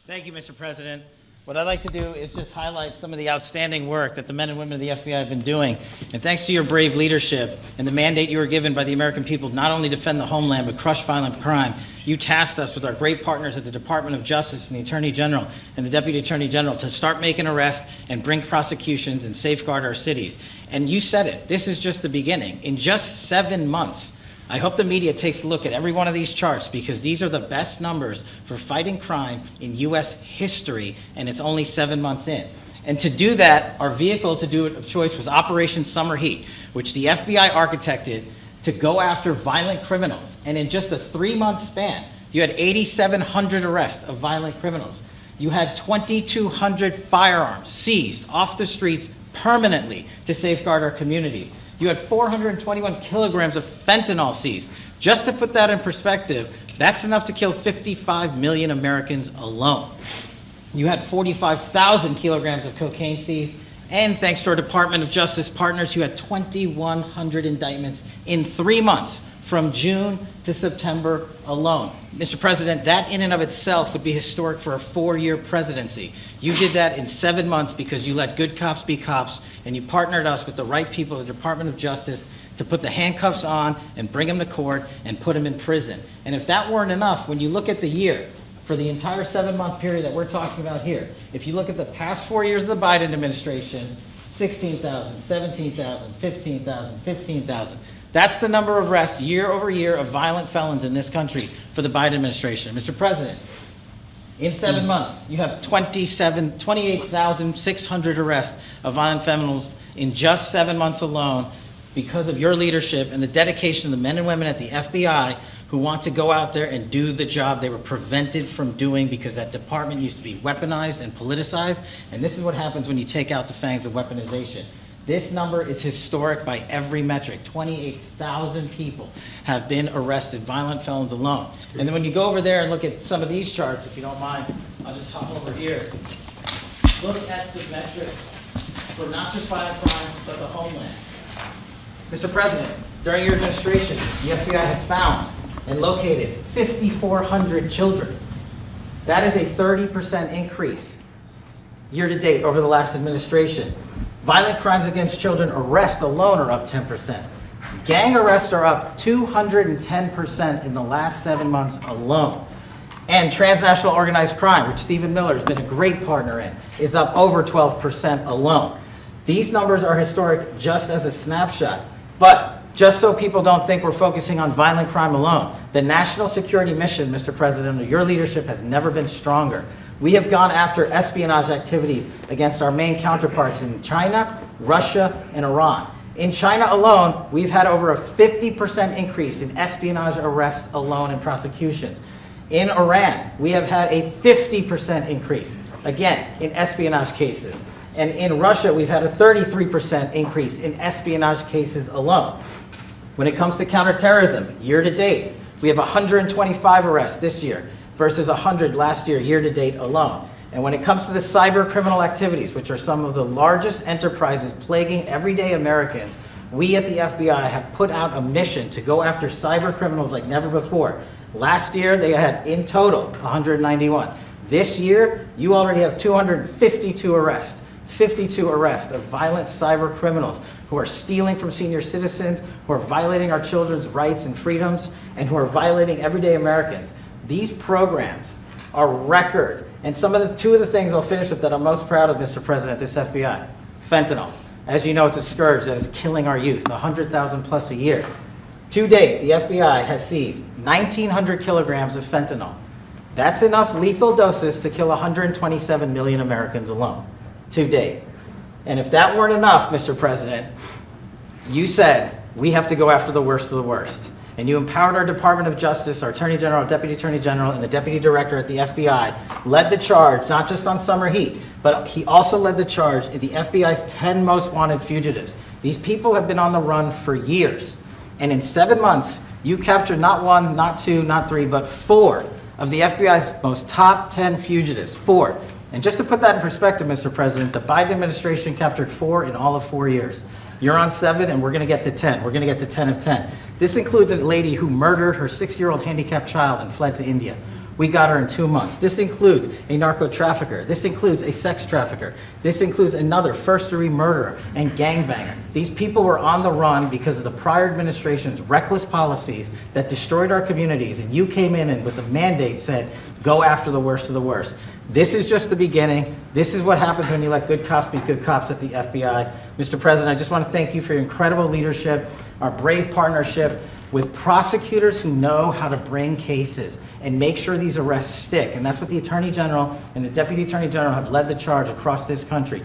Thank you, Mr. President. What I'd like to do is just highlight some of the outstanding work that the men and women of the FBI have been doing. And thanks to your brave leadership and the mandate you were given by the American people to not only defend the homeland but crush violent crime, you tasked us with our great partners at the Department of Justice and the Attorney General and the Deputy Attorney General to start making arrests and bring prosecutions and safeguard our cities. And you said it, this is just the beginning. In just 7 months, I hope the media takes a look at every one of these charts because these are the best numbers for fighting crime in U.S. history, and it's only 7 months in. And to do that, our vehicle to do it of choice was Operation Summer Heat, which the FBI architected to go after violent criminals. And in just a 3-month span, you had 8,700 arrests of violent criminals. You had 2,200 firearms seized off the streets permanently to safeguard our communities. You had 421 kilograms of fentanyl seized. Just to put that in perspective, that's enough to kill 55 million Americans alone. You had 45,000 kilograms of cocaine seized, and thanks to our Department of Justice partners, you had 2,100 indictments in 3 months, from June to September alone. Mr. President, that in and of itself would be historic for a 4-year presidency. You did that in 7 months because you let good cops be cops, and you partnered us with the right people at the Department of Justice to put the handcuffs on and bring them to court and put them in prison. And if that weren't enough, when you look at the year, for the entire 7-month period that we're talking about here, if you look at the past 4 years of the Biden administration, 16,000, 17,000, 15,000, 15,000. That's the number of arrests year over year of violent felons in this country for the Biden administration. Mr. President, in 7 months, you have 28,600 arrests of violent felons in just 7 months alone because of your leadership and the dedication of the men and women at the FBI who want to go out there and do the job they were prevented from doing because that department used to be weaponized and politicized. And this is what happens when you take out the fangs of weaponization. This number is historic by every metric. 28,000 people have been arrested, violent felons alone. And then when you go over there and look at some of these charts, if you don't mind, I'll just hop over here. Look at the metrics for not just violent crime, but the homeland. Mr. President, during your administration, the FBI has found and located 5,400 children. That is a 30% increase year to date over the last administration. Violent crimes against children arrests alone are up 10%. Gang arrests are up 210% in the last 7 months alone. And transnational organized crime, which Stephen Miller has been a great partner in, is up over 12% alone. These numbers are historic just as a snapshot. But just so people don't think we're focusing on violent crime alone, the national security mission, Mr. President, under your leadership has never been stronger. We have gone after espionage activities against our main counterparts in China, Russia, and Iran. In China alone, we've had over a 50% increase in espionage arrests alone and prosecutions. In Iran, we have had a 50% increase, again, in espionage cases. And in Russia, we've had a 33% increase in espionage cases alone. When it comes to counterterrorism, year to date, we have 125 arrests this year versus 100 last year to date alone. And when it comes to the cyber criminal activities, which are some of the largest enterprises plaguing everyday Americans, we at the FBI have put out a mission to go after cyber criminals like never before. Last year, they had in total 191. This year, you already have 252 arrests. 52 arrests of violent cyber criminals who are stealing from senior citizens, who are violating our children's rights and freedoms, and who are violating everyday Americans. These programs are record. And two of the things I'll finish with that I'm most proud of, Mr. President, this FBI. Fentanyl. As you know, it's a scourge that is killing our youth, 100,000 plus a year. To date, the FBI has seized 1,900 kilograms of fentanyl. That's enough lethal doses to kill 127 million Americans alone. To date. And if that weren't enough, Mr. President, you said we have to go after the worst of the worst. And you empowered our Department of Justice, our Attorney General, our Deputy Attorney General, and the Deputy Director at the FBI, led the charge, not just on Summer Heat, but he also led the charge in the FBI's 10 most wanted fugitives. These people have been on the run for years. And in 7 months, you captured not 1, not 2, not 3, but 4 of the FBI's most top 10 fugitives. 4. And just to put that in perspective, Mr. President, the Biden administration captured 4 in all of 4 years. You're on 7, and we're going to get to 10. We're going to get to 10 of 10. This includes a lady who murdered her 6-year-old handicapped child and fled to India. We got her in 2 months. This includes a narco trafficker. This includes a sex trafficker. This includes another first-degree murderer and gangbanger. These people were on the run because of the prior administration's reckless policies that destroyed our communities, and you came in and with a mandate said, go after the worst of the worst. This is just the beginning. This is what happens when you let good cops be good cops at the FBI. Mr. President, I just want to thank you for your incredible leadership, our brave partnership with prosecutors who know how to bring cases and make sure these arrests stick. And that's what the Attorney General and the Deputy Attorney General have led the charge across this country.